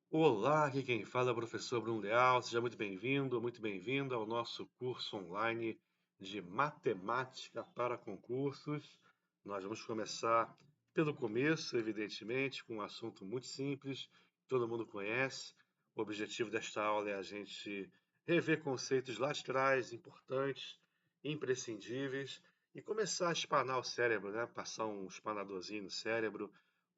Olá, aqui quem fala é o professor Bruno Leal. Seja muito bem-vindo ao nosso curso online de matemática para concursos. Nós vamos começar pelo começo, evidentemente, com um assunto muito simples, que todo mundo conhece. O objetivo desta aula é a gente rever conceitos lá de trás, importantes, imprescindíveis, e começar a espanar o cérebro, né? Passar um espanadorzinho no cérebro,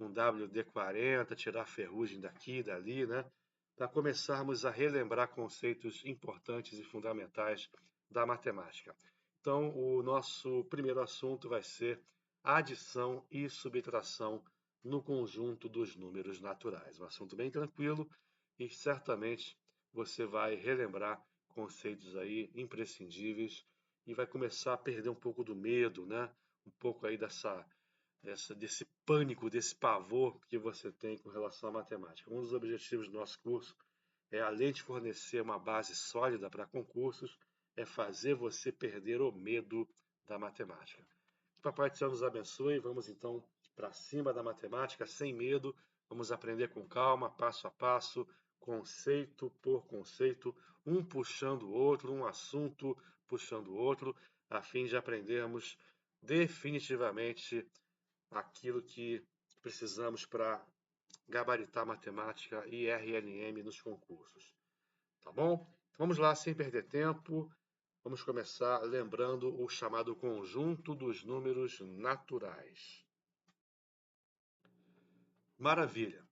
um WD-40, tirar a ferrugem daqui e dali, né? Para começarmos a relembrar conceitos importantes e fundamentais da matemática. Então, o nosso primeiro assunto vai ser adição e subtração no conjunto dos números naturais. Um assunto bem tranquilo e certamente você vai relembrar conceitos aí imprescindíveis e vai começar a perder um pouco do medo, né? Um pouco aí desse pânico, desse pavor que você tem com relação à matemática. Um dos objetivos do nosso curso é, além de fornecer uma base sólida para concursos, é fazer você perder o medo da matemática. Que Papai do Céu nos abençoe. Vamos então para cima da matemática, sem medo. Vamos aprender com calma, passo a passo, conceito por conceito, um puxando o outro, um assunto puxando o outro, a fim de aprendermos definitivamente aquilo que precisamos para gabaritar matemática e RLM nos concursos. Tá bom? Vamos lá, sem perder tempo. Vamos começar lembrando o chamado conjunto dos números naturais. Maravilha!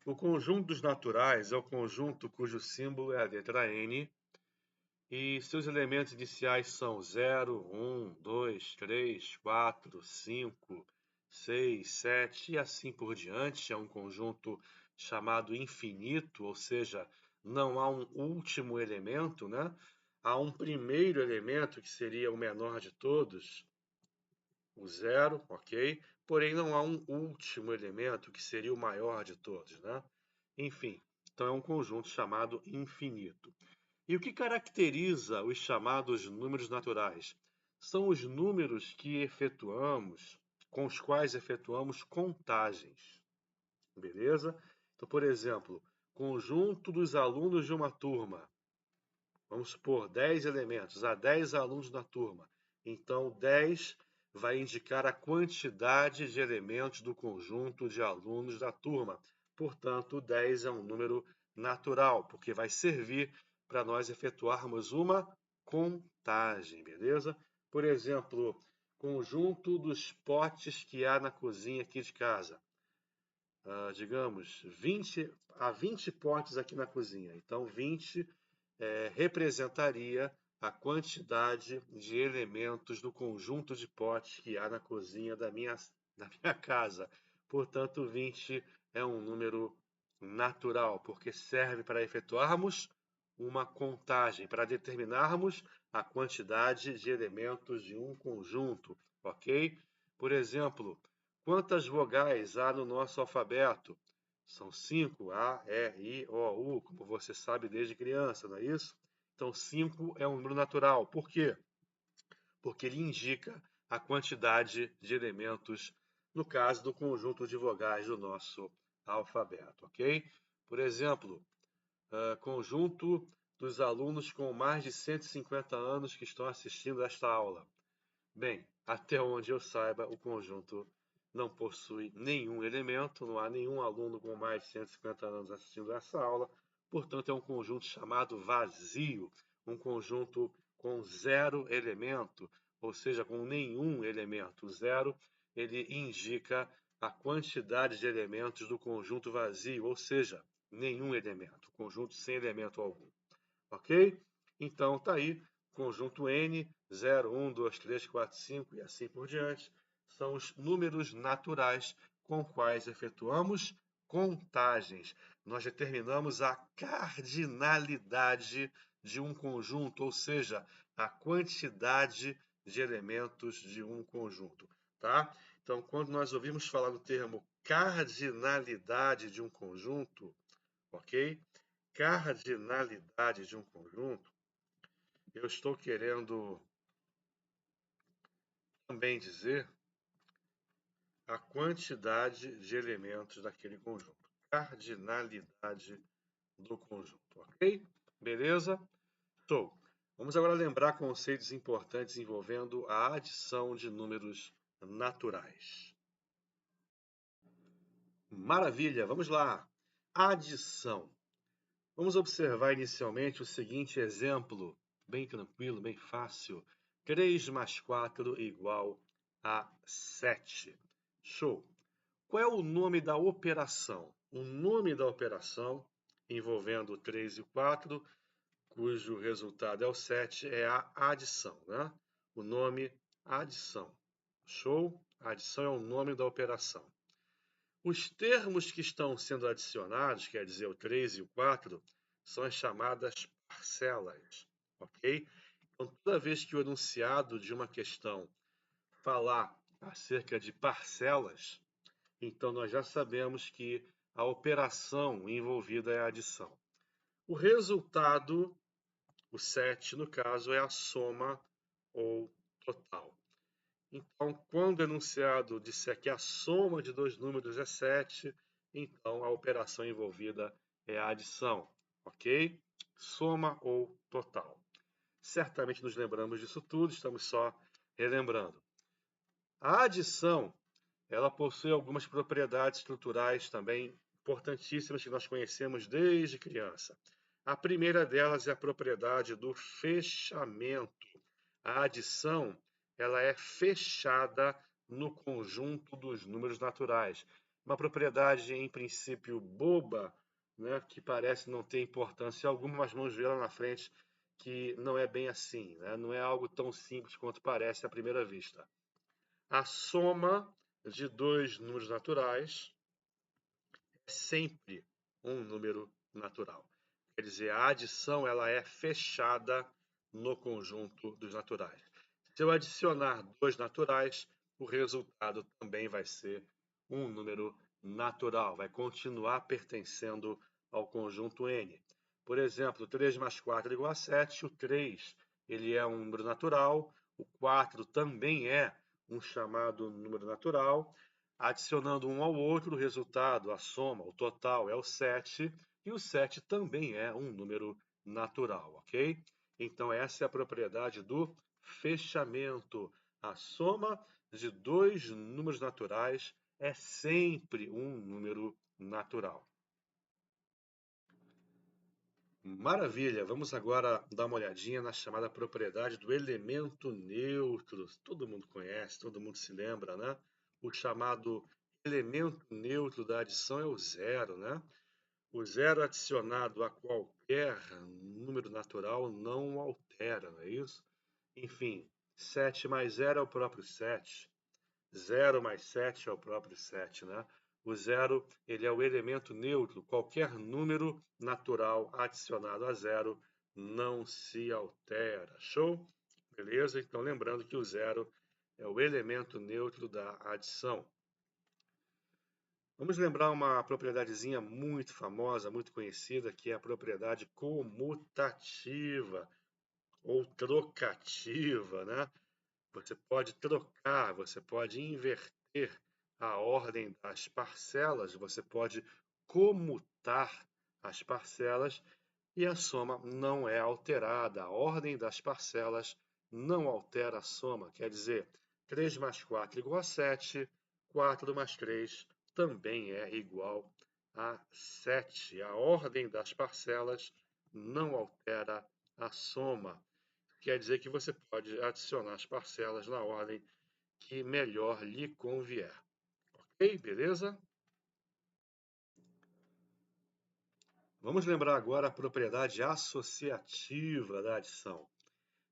O conjunto dos naturais é o conjunto cujo símbolo é a letra N e seus elementos iniciais são 0, 1, 2, 3, 4, 5, 6, 7 e assim por diante. É um conjunto chamado infinito, ou seja, não há um último elemento, né? Há um primeiro elemento que seria o menor de todos, o zero, ok? Porém, não há um último elemento que seria o maior de todos, né? Enfim, então é um conjunto chamado infinito. E o que caracteriza os chamados números naturais? São os números que efetuamos, com os quais efetuamos contagens, beleza? Então, por exemplo, conjunto dos alunos de uma turma. Vamos supor 10 elementos, há 10 alunos na turma. Então, 10 vai indicar a quantidade de elementos do conjunto de alunos da turma. Portanto, 10 é um número natural, porque vai servir para nós efetuarmos uma contagem, beleza? Por exemplo, conjunto dos potes que há na cozinha aqui de casa. Digamos, há 20 potes aqui na cozinha. Então, 20 representaria a quantidade de elementos do conjunto de potes que há na cozinha da minha casa. Portanto, 20 é um número natural, porque serve para efetuarmos uma contagem, para determinarmos a quantidade de elementos de um conjunto, ok? Por exemplo, quantas vogais há no nosso alfabeto? São 5, A, E, I, O, U, como você sabe desde criança, não é isso? Então, 5 é um número natural. Por quê? Porque ele indica a quantidade de elementos, no caso do conjunto de vogais do nosso alfabeto, ok? Por exemplo, conjunto dos alunos com mais de 150 anos que estão assistindo esta aula. Bem, até onde eu saiba, o conjunto não possui nenhum elemento, não há nenhum aluno com mais de 150 anos assistindo essa aula, portanto, é um conjunto chamado vazio, um conjunto com zero elemento, ou seja, com nenhum elemento. Zero, ele indica a quantidade de elementos do conjunto vazio, ou seja, nenhum elemento, conjunto sem elemento algum. Ok? Então, tá aí, conjunto N, 0, 1, 2, 3, 4, 5 e assim por diante, são os números naturais com quais efetuamos contagens. Nós determinamos a cardinalidade de um conjunto, ou seja, a quantidade de elementos de um conjunto, tá? Então, quando nós ouvimos falar no termo cardinalidade de um conjunto, ok? Cardinalidade de um conjunto, eu estou querendo também dizer a quantidade de elementos daquele conjunto. Cardinalidade do conjunto, ok? Beleza? Show! Vamos agora lembrar conceitos importantes envolvendo a adição de números naturais. Maravilha, vamos lá. Adição. Vamos observar inicialmente o seguinte exemplo, bem tranquilo, bem fácil. 3 mais 4 igual a 7. Show! Qual é o nome da operação? O nome da operação envolvendo o 3 e o 4, cujo resultado é o 7, é a adição, né? O nome adição. Show? Adição é o nome da operação. Os termos que estão sendo adicionados, quer dizer, o 3 e o 4, são as chamadas parcelas, ok? Então, toda vez que o enunciado de uma questão falar acerca de parcelas, então nós já sabemos que a operação envolvida é a adição. O resultado, o 7, no caso, é a soma ou total. Então, quando o enunciado disser que a soma de dois números é 7, então a operação envolvida é a adição, ok? Soma ou total. Certamente nos lembramos disso tudo, estamos só relembrando. A adição, ela possui algumas propriedades estruturais também importantíssimas que nós conhecemos desde criança. A primeira delas é a propriedade do fechamento. A adição, ela é fechada no conjunto dos números naturais. Uma propriedade, em princípio, boba, né, que parece não ter importância alguma, mas vamos ver lá na frente que não é bem assim, né? Não é algo tão simples quanto parece à primeira vista. A soma de dois números naturais é sempre um número natural. Quer dizer, a adição ela é fechada no conjunto dos naturais. Se eu adicionar dois naturais, o resultado também vai ser um número natural, vai continuar pertencendo ao conjunto N. Por exemplo, 3 mais 4 é igual a 7, o 3 ele é um número natural, o 4 também é um chamado número natural. Adicionando um ao outro, o resultado, a soma, o total é o 7, e o 7 também é um número natural, ok? Então, essa é a propriedade do fechamento. A soma de dois números naturais é sempre um número natural. Maravilha! Vamos agora dar uma olhadinha na chamada propriedade do elemento neutro. Todo mundo conhece, todo mundo se lembra, né? O chamado elemento neutro da adição é o zero, né? O zero adicionado a qualquer número natural não altera, não é isso? Enfim, 7 mais 0 é o próprio 7. 0 mais 7 é o próprio 7, né? O zero ele é o elemento neutro. Qualquer número natural adicionado a zero não se altera. Show? Beleza? Então, lembrando que o zero é o elemento neutro da adição. Vamos lembrar uma propriedadezinha muito famosa, muito conhecida, que é a propriedade comutativa ou trocativa, né? Você pode trocar, você pode inverter a ordem das parcelas, você pode comutar as parcelas e a soma não é alterada. A ordem das parcelas não altera a soma. Quer dizer, 3 mais 4 igual a 7, 4 mais 3 também é igual a 7. A ordem das parcelas não altera a soma. Quer dizer que você pode adicionar as parcelas na ordem que melhor lhe convier. Ok? Beleza? Vamos lembrar agora a propriedade associativa da adição.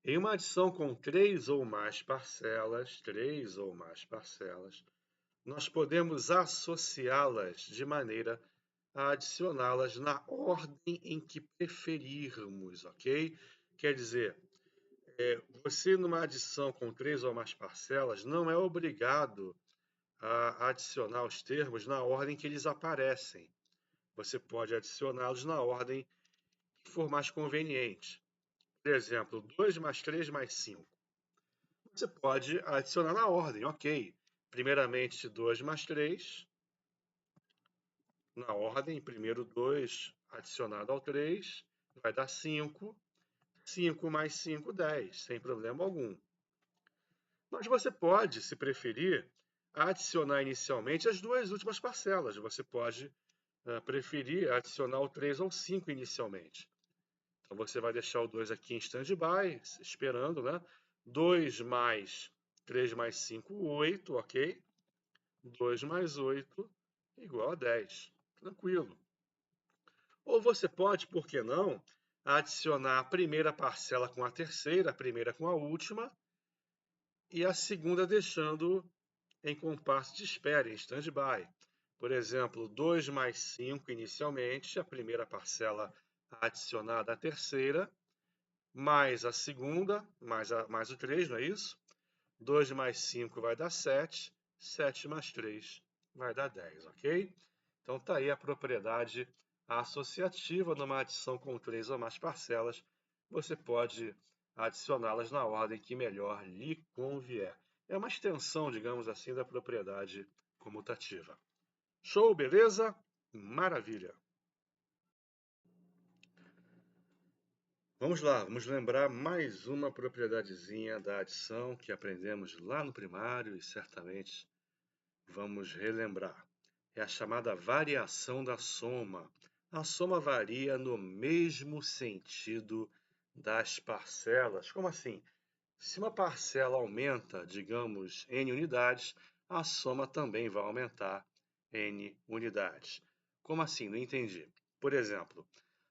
Em uma adição com três ou mais parcelas, nós podemos associá-las de maneira a adicioná-las na ordem em que preferirmos, ok? Quer dizer, você numa adição com três ou mais parcelas não é obrigado a adicionar os termos na ordem que eles aparecem. Você pode adicioná-los na ordem que for mais conveniente. Por exemplo, 2 mais 3 mais 5. Você pode adicionar na ordem, ok. Primeiramente 2 mais 3, na ordem, primeiro 2 adicionado ao 3, vai dar 5. 5 mais 5, 10, sem problema algum. Mas você pode, se preferir, adicionar inicialmente as duas últimas parcelas. Você pode preferir adicionar o 3 ou 5 inicialmente. Então você vai deixar o 2 aqui em stand-by, esperando, né? 2 mais 3 mais 5, 8, ok? 2 mais 8 igual a 10. Tranquilo. Ou você pode, por que não, adicionar a primeira parcela com a terceira, a primeira com a última, e a segunda deixando em compasso de espera, em stand-by. Por exemplo, 2 mais 5 inicialmente, a primeira parcela adicionada à terceira, mais a segunda, mais o 3, não é isso? 2 mais 5 vai dar 7, 7 mais 3 vai dar 10, ok? Então está aí a propriedade associativa numa adição com 3 ou mais parcelas. Você pode adicioná-las na ordem que melhor lhe convier. É uma extensão, digamos assim, da propriedade comutativa. Show, beleza? Maravilha! Vamos lá, vamos lembrar mais uma propriedadezinha da adição que aprendemos lá no primário e certamente vamos relembrar. É a chamada variação da soma. A soma varia no mesmo sentido das parcelas. Como assim? Se uma parcela aumenta, digamos, n unidades, a soma também vai aumentar n unidades. Como assim? Não entendi. Por exemplo,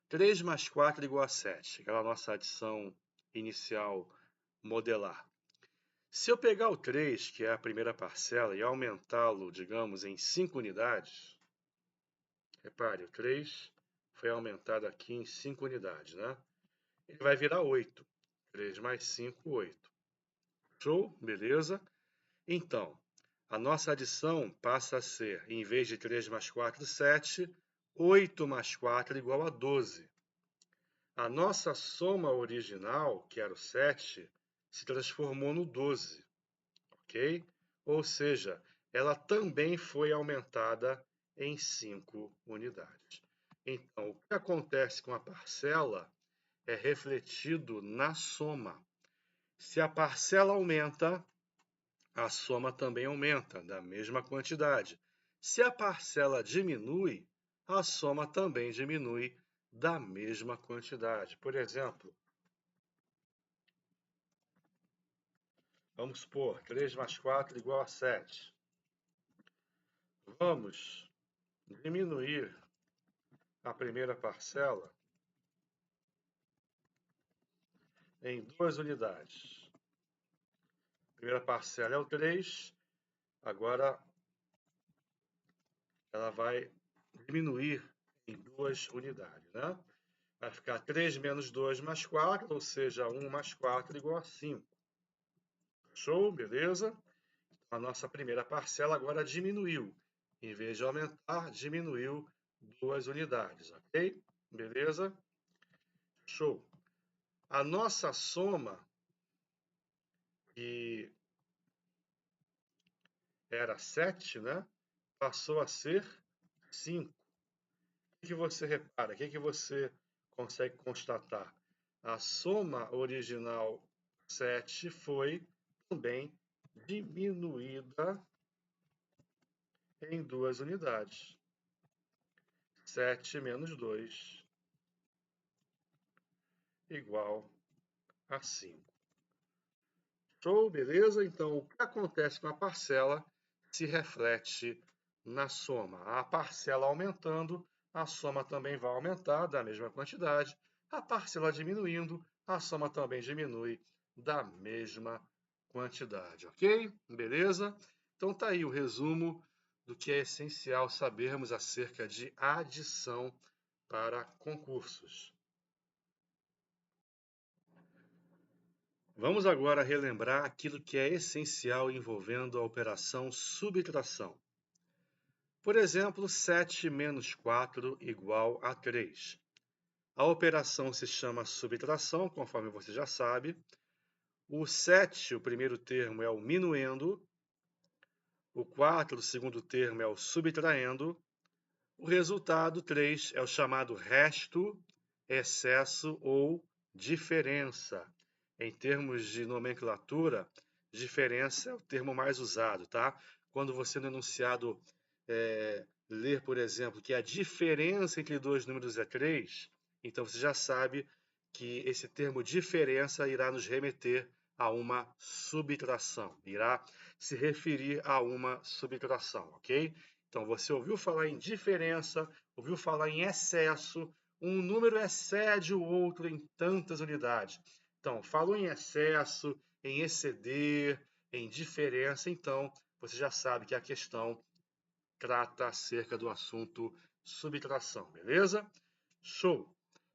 3 mais 4 igual a 7, aquela nossa adição inicial modelar. Se eu pegar o 3, que é a primeira parcela, e aumentá-lo, digamos, em 5 unidades, repare, o 3 foi aumentado aqui em 5 unidades, né? Ele vai virar 8. 3 mais 5, 8. Show? Beleza? Então, a nossa adição passa a ser, em vez de 3 mais 4, 7, 8 mais 4 igual a 12. A nossa soma original, que era o 7, se transformou no 12, ok? Ou seja, ela também foi aumentada em 5 unidades. Então, o que acontece com a parcela é refletido na soma. Se a parcela aumenta, a soma também aumenta, da mesma quantidade. Se a parcela diminui, a soma também diminui da mesma quantidade. Por exemplo, vamos supor 3 mais 4 igual a 7. Vamos diminuir a primeira parcela em 2 unidades. A primeira parcela é o 3, agora ela vai diminuir em 2 unidades, né? Vai ficar 3 menos 2 mais 4, ou seja, 1 mais 4 igual a 5. Show? Beleza? A nossa primeira parcela agora diminuiu. Em vez de aumentar, diminuiu 2 unidades, ok? Beleza? Show. A nossa soma, que era 7, né? Passou a ser 5. O que você repara? O que você consegue constatar? A soma original 7 foi também diminuída em 2 unidades. 7 menos 2 igual a 5. Show, beleza? Então, o que acontece com a parcela se reflete na soma. A parcela aumentando, a soma também vai aumentar da mesma quantidade. A parcela diminuindo, a soma também diminui da mesma quantidade, ok? Beleza? Então tá aí o resumo do que é essencial sabermos acerca de adição para concursos. Vamos agora relembrar aquilo que é essencial envolvendo a operação subtração. Por exemplo, 7 menos 4 igual a 3. A operação se chama subtração, conforme você já sabe. O 7, o primeiro termo, é o minuendo. O 4, o segundo termo, é o subtraindo. O resultado 3 é o chamado resto, excesso ou diferença. Em termos de nomenclatura, diferença é o termo mais usado, tá? Quando você no enunciado ler, por exemplo, que a diferença entre dois números é 3, então você já sabe que esse termo diferença irá nos remeter a uma subtração, irá se referir a uma subtração, ok? Então, você ouviu falar em diferença, ouviu falar em excesso, um número excede o outro em tantas unidades. Então, falou em excesso, em exceder, em diferença, então você já sabe que a questão trata acerca do assunto subtração, beleza? Show!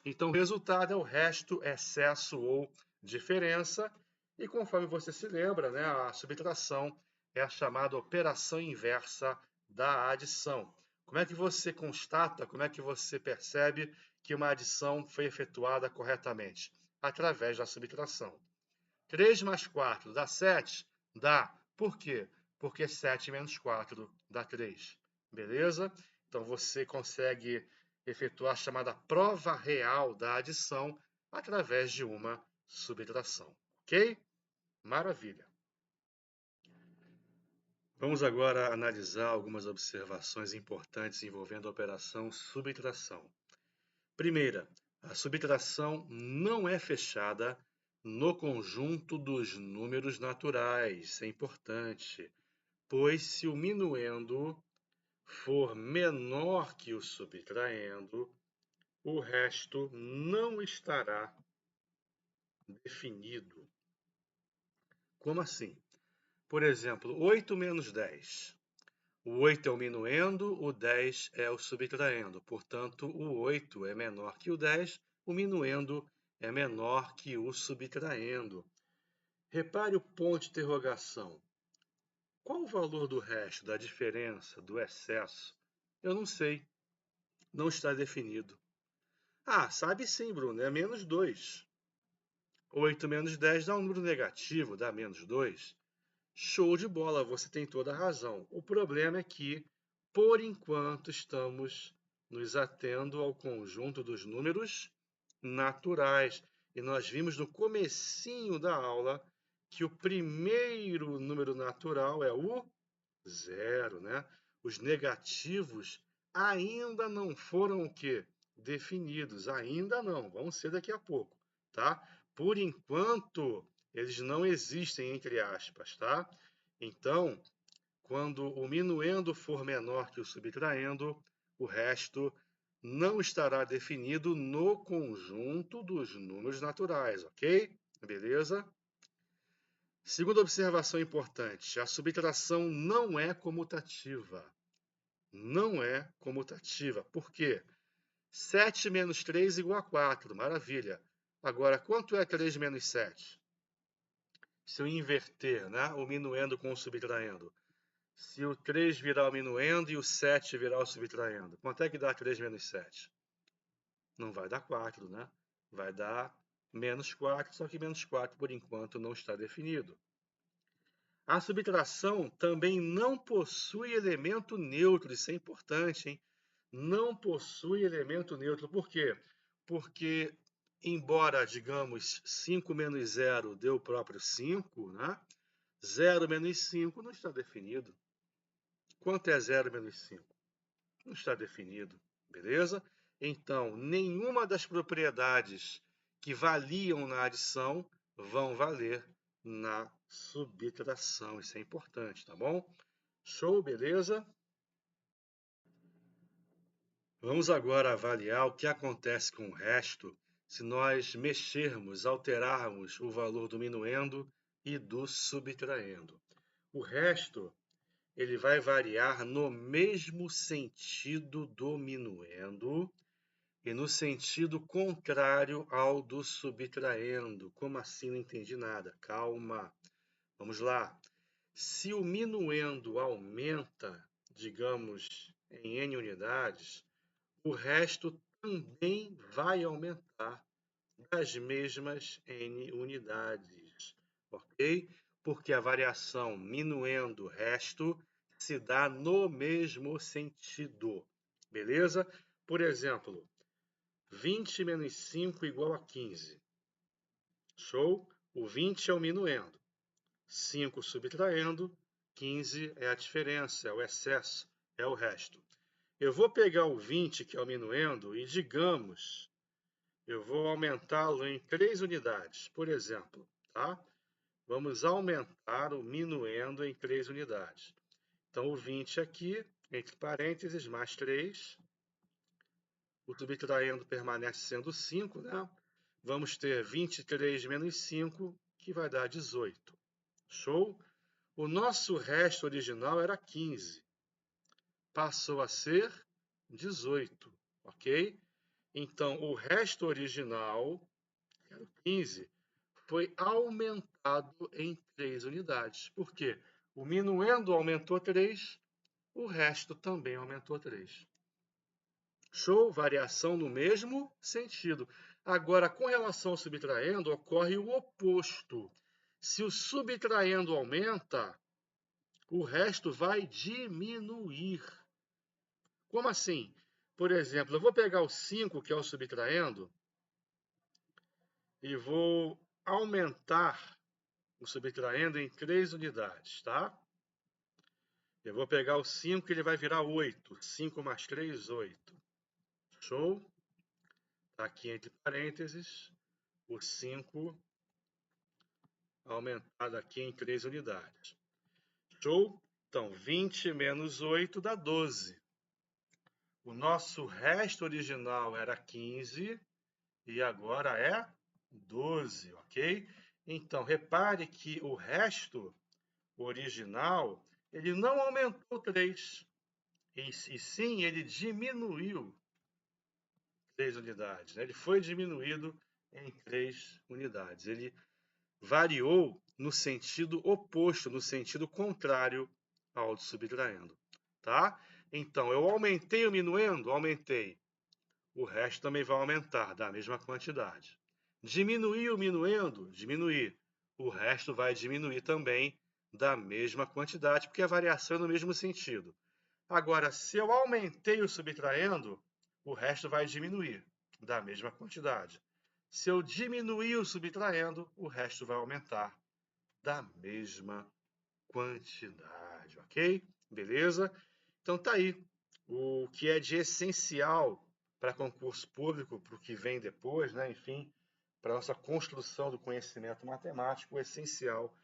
Então, o resultado é o resto, excesso ou diferença. E conforme você se lembra, né, a subtração é a chamada operação inversa da adição. Como é que você constata, como é que você percebe que uma adição foi efetuada corretamente? Através da subtração. 3 mais 4 dá 7? Dá. Por quê? Porque 7 menos 4 dá 3. Beleza? Então você consegue efetuar a chamada prova real da adição através de uma subtração. Ok? Maravilha. Vamos agora analisar algumas observações importantes envolvendo a operação subtração. Primeira, a subtração não é fechada no conjunto dos números naturais. Isso é importante, pois se o minuendo for menor que o subtraendo, o resto não estará definido. Como assim? Por exemplo, 8 menos 10. O 8 é o minuendo, o 10 é o subtraendo. Portanto, o 8 é menor que o 10, o minuendo é menor que o subtraendo. Repare o ponto de interrogação. Qual o valor do resto, da diferença, do excesso? Eu não sei. Não está definido. Ah, sabe sim, Bruno, é menos 2. 8 menos 10 dá um número negativo, dá menos 2. Show de bola, você tem toda a razão. O problema é que, por enquanto, estamos nos atendo ao conjunto dos números naturais. E nós vimos no comecinho da aula que o primeiro número natural é o zero, né? Os negativos ainda não foram o quê? Definidos. Ainda não. Vão ser daqui a pouco, tá? Por enquanto, eles não existem, entre aspas, tá? Então, quando o minuendo for menor que o subtraendo, o resto não estará definido no conjunto dos números naturais, ok? Beleza? Segunda observação importante, a subtração não é comutativa. Não é comutativa. Por quê? 7 menos 3 igual a 4, maravilha. Agora, quanto é 3 menos 7? Se eu inverter, né, o minuendo com o subtraendo. Se o 3 virar o minuendo e o 7 virar o subtraendo, quanto é que dá 3 menos 7? Não vai dar 4, né? Vai dar menos 4, só que menos 4, por enquanto, não está definido. A subtração também não possui elemento neutro, isso é importante, hein? Não possui elemento neutro. Por quê? Porque, embora, digamos, 5 menos 0 dê o próprio 5, né? 0 menos 5 não está definido. Quanto é 0 menos 5? Não está definido, beleza? Então, nenhuma das propriedades que valiam na adição vão valer na subtração. Isso é importante, tá bom? Show, beleza? Vamos agora avaliar o que acontece com o resto se nós mexermos, alterarmos o valor do minuendo e do subtraendo. O resto ele vai variar no mesmo sentido do minuendo e no sentido contrário ao do subtraendo. Como assim? Não entendi nada. Calma. Vamos lá. Se o minuendo aumenta, digamos, em n unidades, o resto também vai aumentar das mesmas n unidades, ok? Porque a variação minuendo resto se dá no mesmo sentido. Beleza? Por exemplo, 20 menos 5 igual a 15. Show? O 20 é o minuendo. 5 subtraindo, 15 é a diferença, é o excesso, é o resto. Eu vou pegar o 20, que é o minuendo, e digamos, eu vou aumentá-lo em 3 unidades, por exemplo, tá? Vamos aumentar o minuendo em 3 unidades. Então, o 20 aqui, entre parênteses, mais 3. O subtraindo permanece sendo 5, né? Vamos ter 23 menos 5, que vai dar 18. Show? O nosso resto original era 15. Passou a ser 18, ok? Então, o resto original, que era 15, foi aumentado em 3 unidades. Por quê? O minuendo aumentou 3, o resto também aumentou 3. Show? Variação no mesmo sentido. Agora, com relação ao subtraindo, ocorre o oposto. Se o subtraindo aumenta, o resto vai diminuir. Como assim? Por exemplo, eu vou pegar o 5, que é o subtraindo, e vou aumentar o subtraindo em 3 unidades, tá? Eu vou pegar o 5, ele vai virar 8. 5 mais 3, 8. Show? Tá aqui entre parênteses, o 5 aumentado aqui em 3 unidades. Show? Então, 20 menos 8 dá 12. O nosso resto original era 15 e agora é 12, ok? Então, repare que o resto original, ele não aumentou 3, e sim ele diminuiu 3 unidades, né? Ele foi diminuído em 3 unidades. Ele variou no sentido oposto, no sentido contrário ao do subtraindo, tá? Então, eu aumentei o minuendo? Aumentei. O resto também vai aumentar, da mesma quantidade. Diminuí o minuendo? Diminuir. O resto vai diminuir também, da mesma quantidade, porque a variação é no mesmo sentido. Agora, se eu aumentei o subtraindo, o resto vai diminuir, da mesma quantidade. Se eu diminuir o subtraindo, o resto vai aumentar, da mesma quantidade, ok? Beleza? Então tá aí o que é de essencial para concurso público, para o que vem depois, né? Enfim, para a nossa construção do conhecimento matemático, o essencial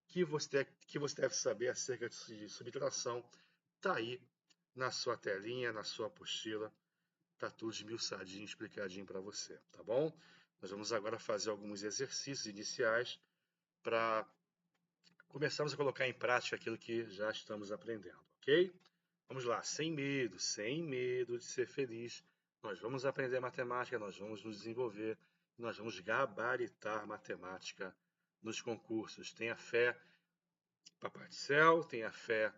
que você deve saber acerca de subtração tá aí na sua telinha, na sua apostila, tá tudo esmiuçadinho, explicadinho para você, tá bom? Nós vamos agora fazer alguns exercícios iniciais para começarmos a colocar em prática aquilo que já estamos aprendendo, ok? Vamos lá, sem medo de ser feliz. Nós vamos aprender matemática, nós vamos nos desenvolver, nós vamos gabaritar matemática nos concursos. Tenha fé, Papai do Céu, tenha fé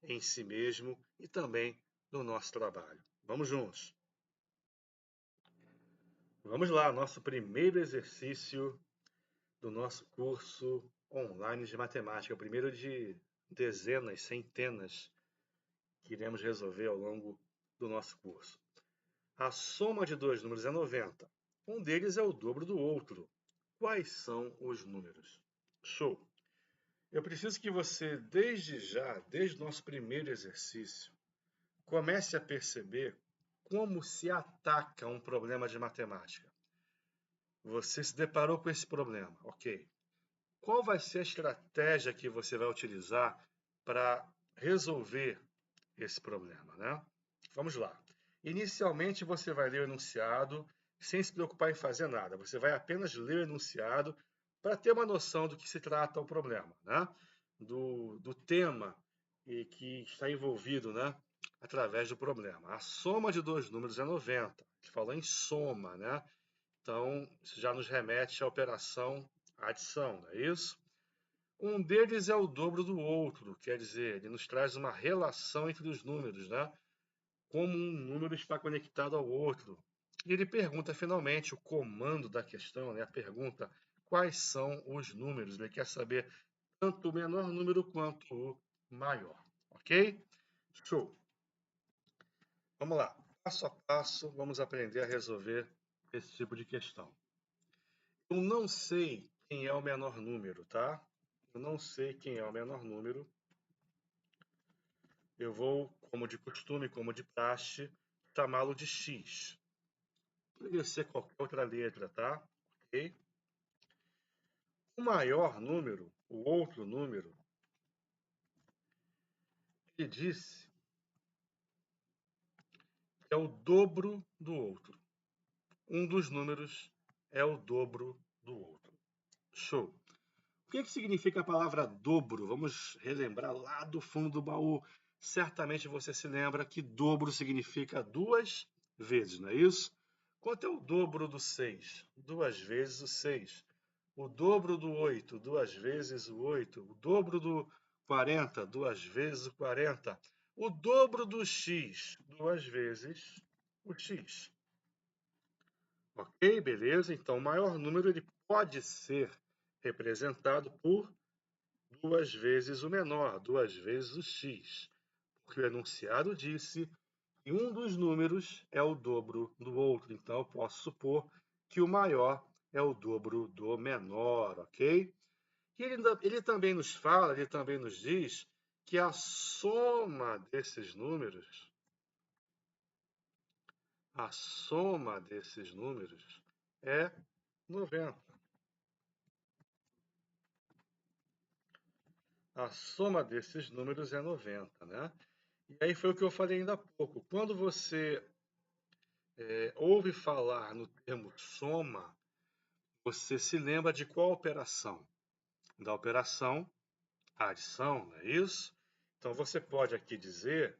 em si mesmo e também no nosso trabalho. Vamos juntos. Vamos lá, nosso primeiro exercício do nosso curso online de matemática, o primeiro de dezenas, centenas que iremos resolver ao longo do nosso curso. A soma de dois números é 90. Um deles é o dobro do outro. Quais são os números? Show! Eu preciso que você, desde já, desde o nosso primeiro exercício, comece a perceber como se ataca um problema de matemática. Você se deparou com esse problema, ok? Qual vai ser a estratégia que você vai utilizar para resolver esse problema, né? Vamos lá. Inicialmente, você vai ler o enunciado sem se preocupar em fazer nada. Você vai apenas ler o enunciado para ter uma noção do que se trata o problema, né? Do tema que está envolvido, né? Através do problema. A soma de dois números é 90. A gente falou em soma, né? Então, isso já nos remete à operação adição, não é isso? Um deles é o dobro do outro, quer dizer, ele nos traz uma relação entre os números, né? Como um número está conectado ao outro. E ele pergunta, finalmente, o comando da questão, né? A pergunta, quais são os números? Ele quer saber tanto o menor número quanto o maior, ok? Show! Vamos lá. passo a passo, vamos aprender a resolver esse tipo de questão. Eu não sei quem é o menor número, tá? Eu não sei quem é o menor número. Eu vou, como de costume, como de praxe, chamá-lo de x. Poderia ser qualquer outra letra, tá? Ok? O maior número, o outro número, ele disse que é o dobro do outro. Um dos números é o dobro do outro. Show! O que significa a palavra dobro? Vamos relembrar lá do fundo do baú. Certamente você se lembra que dobro significa 2 vezes, não é isso? Quanto é o dobro do 6? 2 vezes o 6. O dobro do 8, 2 vezes o 8. O dobro do 40, 2 vezes o 40. O dobro do x, 2 vezes o x. Ok, beleza? Então, o maior número ele pode ser representado por 2 vezes o menor, 2 vezes o x. Porque o enunciado disse que um dos números é o dobro do outro. Então, eu posso supor que o maior é o dobro do menor, ok? E ele também nos fala, ele também nos diz que a soma desses números é 90. A soma desses números é 90, né? E aí foi o que eu falei ainda há pouco. Quando você ouve falar no termo soma, você se lembra de qual operação? Da operação adição, não é isso? Então você pode aqui dizer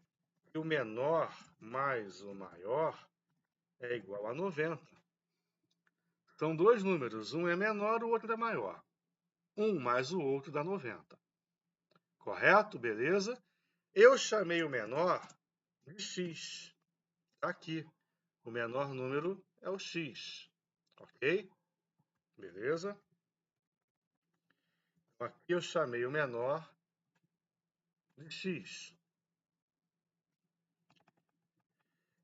que o menor mais o maior é igual a 90. São dois números, um é menor, o outro é maior. Um mais o outro dá 90. Correto? Beleza? Eu chamei o menor de x. Está aqui. O menor número é o x. Ok? Beleza? Então, aqui eu chamei o menor de x.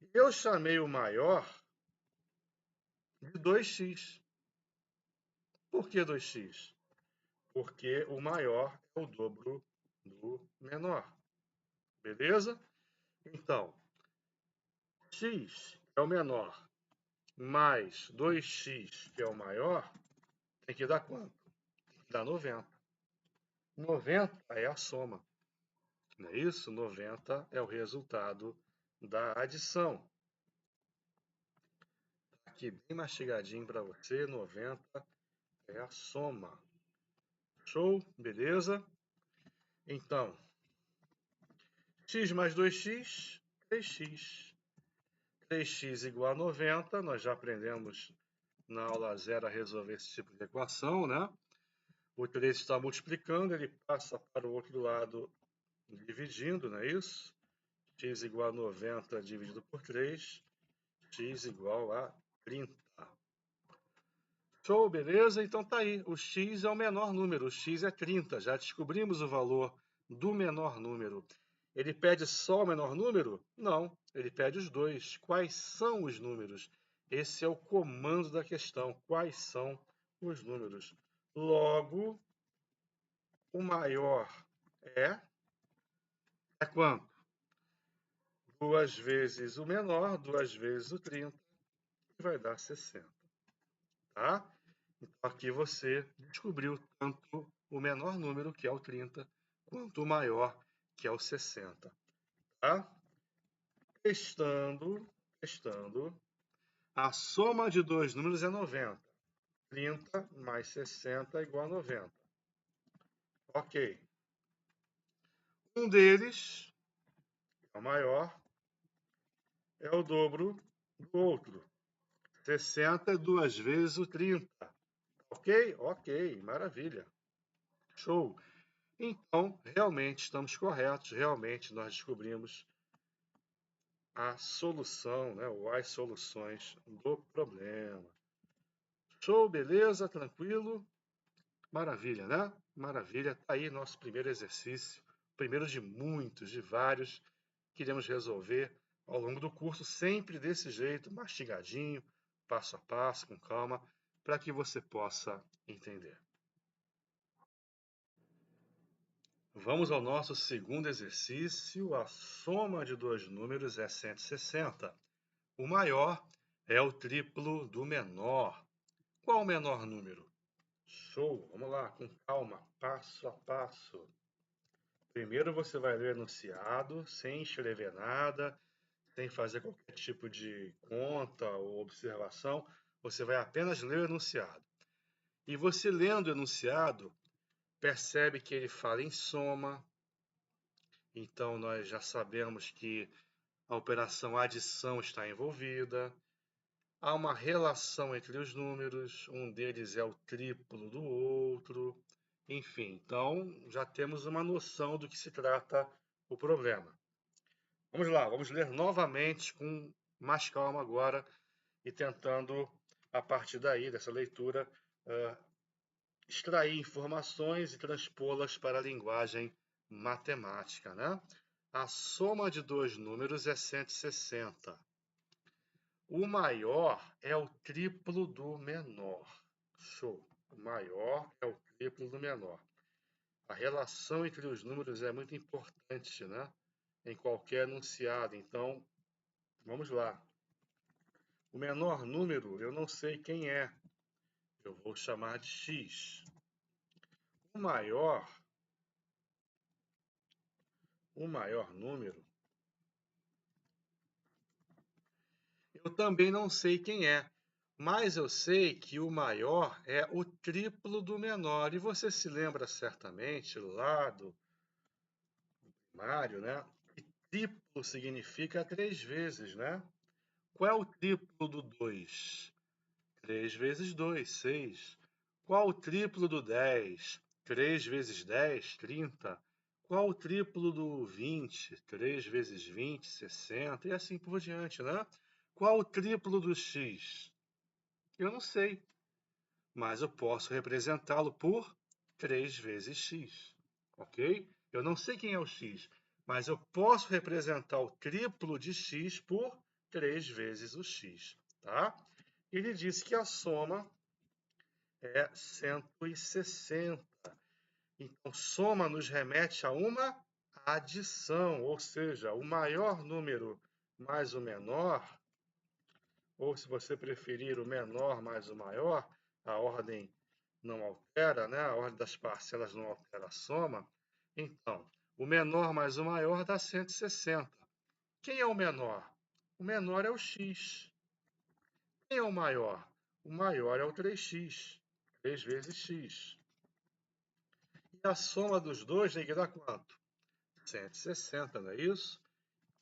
E eu chamei o maior de 2x. Por que 2x? Porque o maior é o dobro do menor. Beleza? Então, x, que é o menor, mais 2x, que é o maior, tem que dar quanto? Tem que dar 90. 90 é a soma. Não é isso? 90 é o resultado da adição. Aqui bem mastigadinho para você, 90 é a soma. Show? Beleza? Então, x mais 2x, 3x. 3x igual a 90, nós já aprendemos na aula 0 a resolver esse tipo de equação, né? O 3 está multiplicando, ele passa para o outro lado dividindo, não é isso? X igual a 90 dividido por 3, x igual a 30. Show, beleza? Então tá aí, o x é o menor número, o x é 30, já descobrimos o valor do menor número. Ele pede só o menor número? Não, ele pede os dois. Quais são os números? Esse é o comando da questão, quais são os números? Logo, o maior é quanto? 2 vezes o menor, 2 vezes o 30, que vai dar 60. Tá? Então, aqui você descobriu tanto o menor número, que é o 30, quanto o maior, que é o 60. Tá? Testando. A soma de dois números é 90. 30 mais 60 é igual a 90. Ok. Um deles, que é o maior, é o dobro do outro. 60 é 2 vezes o 30. Ok? Ok, maravilha. Show. Então, realmente estamos corretos, realmente nós descobrimos a solução, né, ou as soluções do problema. Show, beleza, tranquilo? Maravilha, né? Maravilha, tá aí nosso primeiro exercício, primeiro de muitos, de vários, que iremos resolver ao longo do curso, sempre desse jeito, mastigadinho, passo a passo, com calma, para que você possa entender. Vamos ao nosso segundo exercício. A soma de dois números é 160. O maior é o triplo do menor. Qual o menor número? Show! Vamos lá, com calma, passo a passo. Primeiro você vai ler o enunciado, sem escrever nada, sem fazer qualquer tipo de conta ou observação. Você vai apenas ler o enunciado. E você lendo o enunciado, percebe que ele fala em soma. Então, nós já sabemos que a operação adição está envolvida. Há uma relação entre os números, um deles é o triplo do outro. Enfim, então já temos uma noção do que se trata o problema. Vamos lá, vamos ler novamente com mais calma agora e tentando, a partir daí, dessa leitura, extrair informações e transpô-las para a linguagem matemática, né? A soma de dois números é 160. O maior é o triplo do menor. Show! O maior é o triplo do menor. A relação entre os números é muito importante, né? Em qualquer enunciado. Então, vamos lá. O menor número, eu não sei quem é. Eu vou chamar de x. O maior número, eu também não sei quem é, mas eu sei que o maior é o triplo do menor. E você se lembra certamente lá do primário, né? Que triplo significa 3 vezes, né? Qual é o triplo do 2? 3 vezes 2, 6. Qual o triplo do 10? 3 vezes 10, 30. Qual o triplo do 20? 3 vezes 20, 60. E assim por diante, né? Qual o triplo do x? Eu não sei, mas eu posso representá-lo por 3 vezes x, ok? Eu não sei quem é o x, mas eu posso representar o triplo de x por 3 vezes o x, tá? Ele disse que a soma é 160. Então, soma nos remete a uma adição, ou seja, o maior número mais o menor, ou se você preferir, o menor mais o maior, a ordem não altera, né? A ordem das parcelas não altera a soma. Então, o menor mais o maior dá 160. Quem é o menor? O menor é o x. Quem é o maior? O maior é o 3x. 3 vezes x. E a soma dos dois tem que dar quanto? 160, não é isso?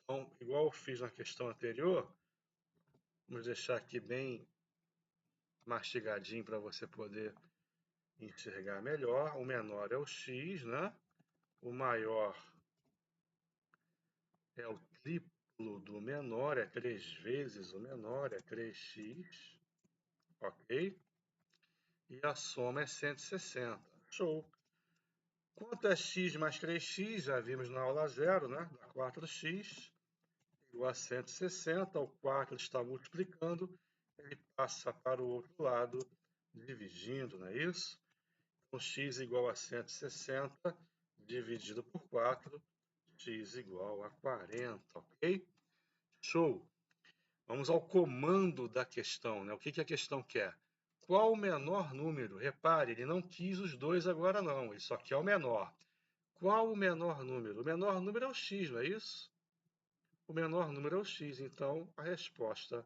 Então, igual eu fiz na questão anterior, vamos deixar aqui bem mastigadinho para você poder enxergar melhor. O menor é o x, né? O maior é o triplo do menor, é 3 vezes o menor, é 3x, ok? E a soma é 160. Show! Quanto é x mais 3x? Já vimos na aula 0, né? Dá 4x. Igual a 160, o 4 está multiplicando, ele passa para o outro lado, dividindo, não é isso? Então, x igual a 160, dividido por 4, x igual a 40, ok? Show! Vamos ao comando da questão, né? O que a questão quer? Qual o menor número? Repare, ele não quis os dois agora não, ele só quer o menor. Qual o menor número? O menor número é o x, não é isso? O menor número é o x, então a resposta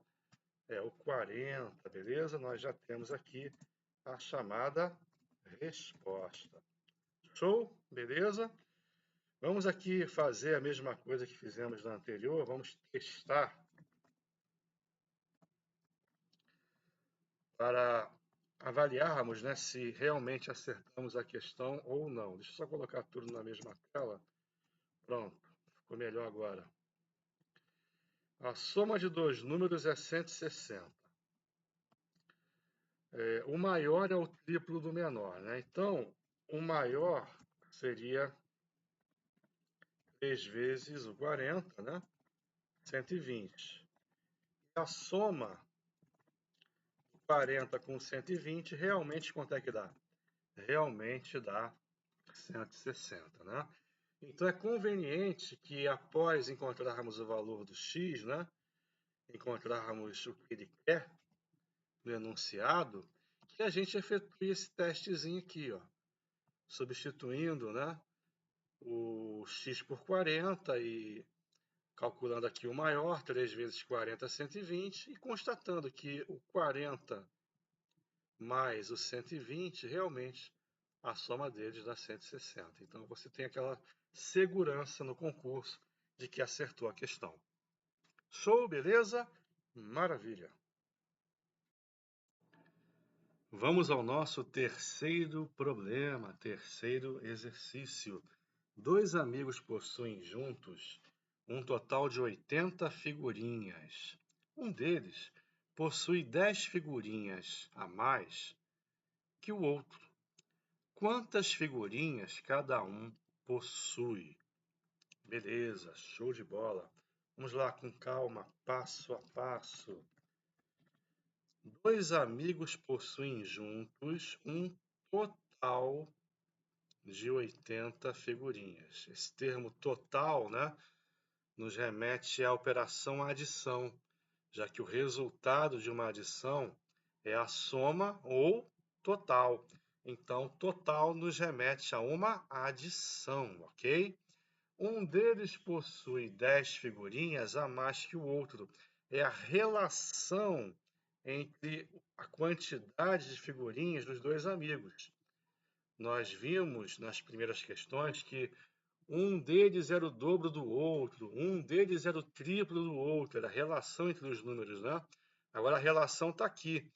é o 40, beleza? Nós já temos aqui a chamada resposta. Show? Beleza? Vamos aqui fazer a mesma coisa que fizemos na anterior, vamos testar para avaliarmos, né, se realmente acertamos a questão ou não. Deixa eu só colocar tudo na mesma tela. Pronto, ficou melhor agora. A soma de dois números é 160. O maior é o triplo do menor, né? Então, o maior seria 3 vezes o 40, né? 120. A soma 40 com 120, realmente quanto é que dá? Realmente dá 160, né? Então é conveniente que após encontrarmos o valor do x, né, encontrarmos o que ele quer no enunciado, que a gente efetue esse testezinho aqui, ó, substituindo, né, o x por 40 e calculando aqui o maior, 3 vezes 40 é 120, e constatando que o 40 mais o 120, realmente, a soma deles dá 160. Então, você tem aquela segurança no concurso de que acertou a questão. Show, beleza? Maravilha! Vamos ao nosso terceiro problema, terceiro exercício. Dois amigos possuem juntos um total de 80 figurinhas. Um deles possui 10 figurinhas a mais que o outro. Quantas figurinhas cada um possui? Beleza, show de bola. Vamos lá com calma, passo a passo. Dois amigos possuem juntos um total de 80 figurinhas. Esse termo total, né, nos remete à operação adição, já que o resultado de uma adição é a soma ou total. Então, total nos remete a uma adição, ok? Um deles possui 10 figurinhas a mais que o outro. É a relação entre a quantidade de figurinhas dos dois amigos. Nós vimos nas primeiras questões que um deles era o dobro do outro, um deles era o triplo do outro, era a relação entre os números, né? Agora a relação está aqui.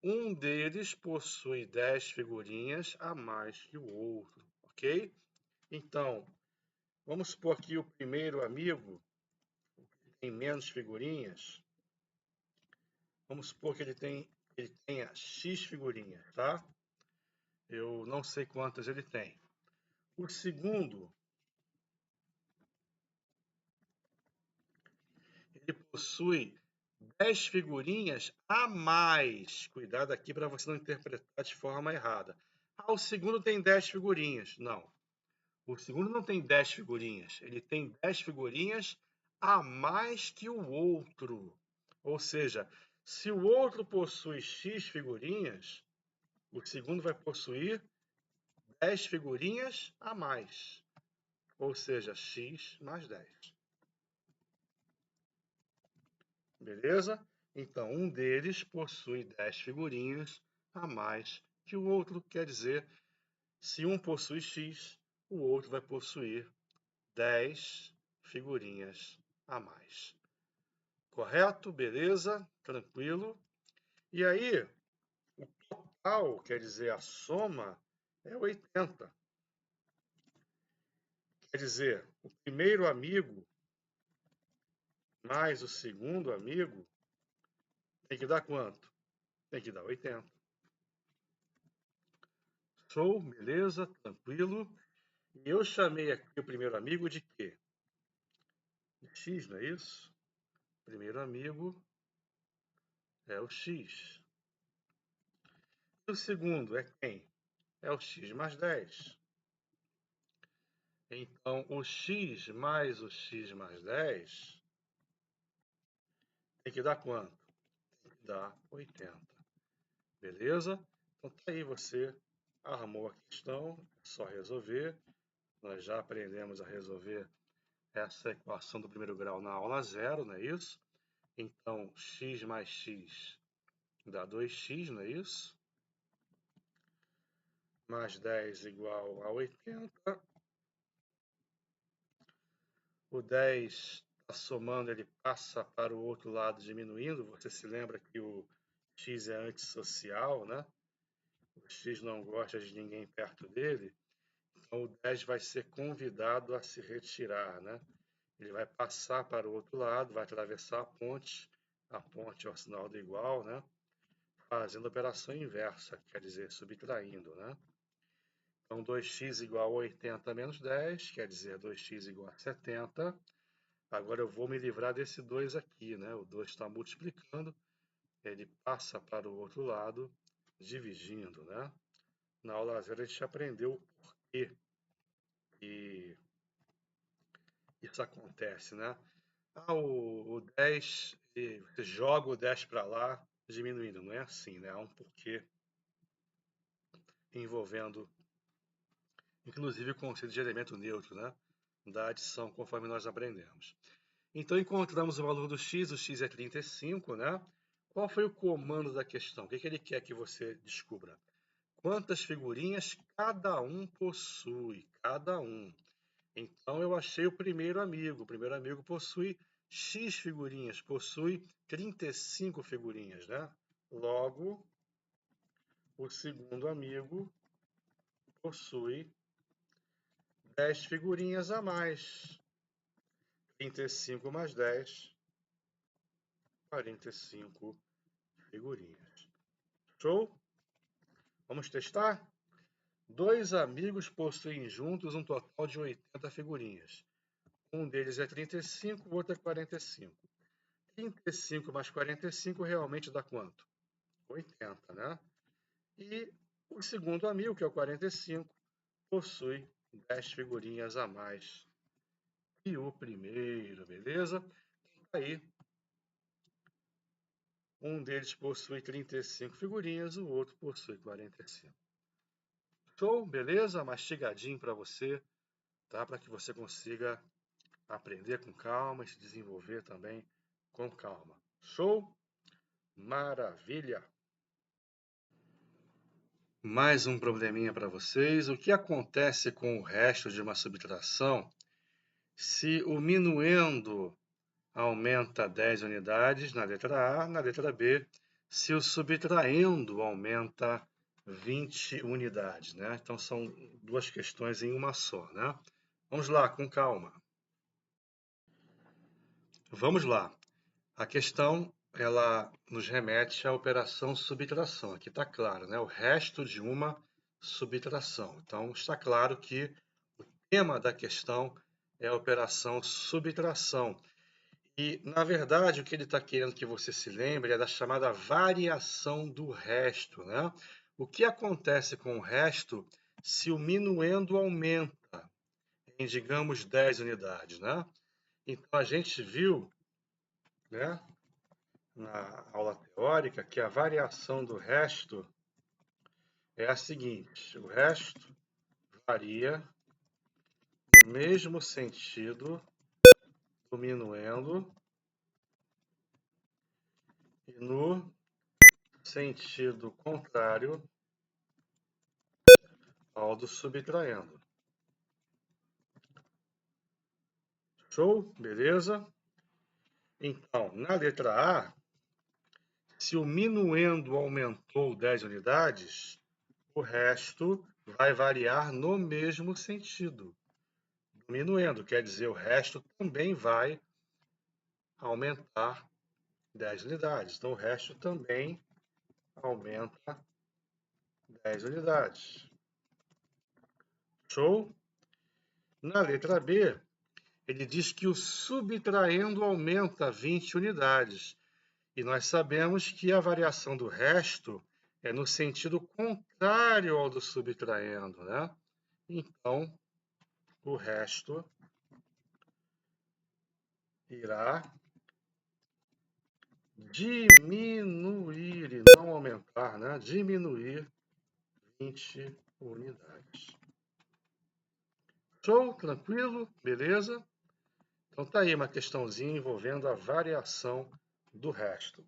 Um deles possui 10 figurinhas a mais que o outro, ok? Então, vamos supor que o primeiro amigo tem menos figurinhas. Vamos supor que ele tenha X figurinhas, tá? Eu não sei quantas ele tem. O segundo, ele possui 10 figurinhas a mais. Cuidado aqui para você não interpretar de forma errada. Ah, o segundo tem 10 figurinhas. Não. O segundo não tem 10 figurinhas. Ele tem 10 figurinhas a mais que o outro. Ou seja, se o outro possui X figurinhas, o segundo vai possuir 10 figurinhas a mais. Ou seja, X mais 10. Beleza? Então, um deles possui 10 figurinhas a mais que o outro. Quer dizer, se um possui X, o outro vai possuir 10 figurinhas a mais. Correto? Beleza? Tranquilo? E aí, o total, quer dizer, a soma, é 80. Quer dizer, o primeiro amigo mais o segundo amigo tem que dar quanto? Tem que dar 80. Show, beleza, tranquilo. E eu chamei aqui o primeiro amigo de quê? De X, não é isso? O primeiro amigo é o X. E o segundo é quem? É o X mais 10. Então, o X mais o X mais 10 tem que dar quanto? Tem que dar 80. Beleza? Então, tá aí, você armou a questão, é só resolver. Nós já aprendemos a resolver essa equação do primeiro grau na aula 0, não é isso? Então, x mais x dá 2x, não é isso? Mais 10 igual a 80. O 10 está somando, ele passa para o outro lado diminuindo. Você se lembra que o x é antissocial, né? O x não gosta de ninguém perto dele. Então, o 10 vai ser convidado a se retirar, né? Ele vai passar para o outro lado, vai atravessar a ponte é o sinal do igual, né? Fazendo a operação inversa, quer dizer, subtraindo, né? Então, 2x igual a 80 menos 10, quer dizer, 2x igual a 70. Agora eu vou me livrar desse 2 aqui, né? O 2 está multiplicando, ele passa para o outro lado, dividindo, né? Na aula 0 a gente aprendeu o porquê que isso acontece, né? O 10, você joga o 10 para lá, diminuindo. Não é assim, né? Há um porquê envolvendo, inclusive, o conceito de elemento neutro, né? Da adição, conforme nós aprendemos. Então, encontramos o valor do x, o x é 35, né? Qual foi o comando da questão? O que ele quer que você descubra? Quantas figurinhas cada um possui? Cada um. Então, eu achei o primeiro amigo. O primeiro amigo possui x figurinhas, possui 35 figurinhas, né? Logo, o segundo amigo possui 10 figurinhas a mais. 35 mais 10, 45 figurinhas. Show? Vamos testar? Dois amigos possuem juntos um total de 80 figurinhas. Um deles é 35, o outro é 45. 35 mais 45 realmente dá quanto? 80, né? E o segundo amigo, que é o 45, possui 10 figurinhas a mais que o primeiro, beleza? Aí, um deles possui 35 figurinhas, o outro possui 45. Show, beleza? Mastigadinho para você, tá? Para que você consiga aprender com calma e se desenvolver também com calma. Show? Maravilha! Mais um probleminha para vocês. O que acontece com o resto de uma subtração se o minuendo aumenta 10 unidades na letra A, na letra B, se o subtraindo aumenta 20 unidades, né? Então são duas questões em uma só, né? Vamos lá, com calma. Vamos lá. A questão, ela nos remete à operação subtração. Aqui está claro, né? O resto de uma subtração. Então, está claro que o tema da questão é a operação subtração. E, na verdade, o que ele está querendo que você se lembre é da chamada variação do resto, né? O que acontece com o resto se o minuendo aumenta em, digamos, 10 unidades, né? Então, a gente viu, né, na aula teórica que a variação do resto é a seguinte: o resto varia no mesmo sentido do minuendo e no sentido contrário ao do subtraindo. Show? Beleza? Então, na letra A, se o minuendo aumentou 10 unidades, o resto vai variar no mesmo sentido. Diminuindo, quer dizer, o resto também vai aumentar 10 unidades. Então, o resto também aumenta 10 unidades. Show? Na letra B, ele diz que o subtraindo aumenta 20 unidades. E nós sabemos que a variação do resto é no sentido contrário ao do subtraindo, né? Então, o resto irá diminuir e não aumentar, né? Diminuir 20 unidades. Show? Tranquilo? Beleza? Então tá aí uma questãozinha envolvendo a variação do resto.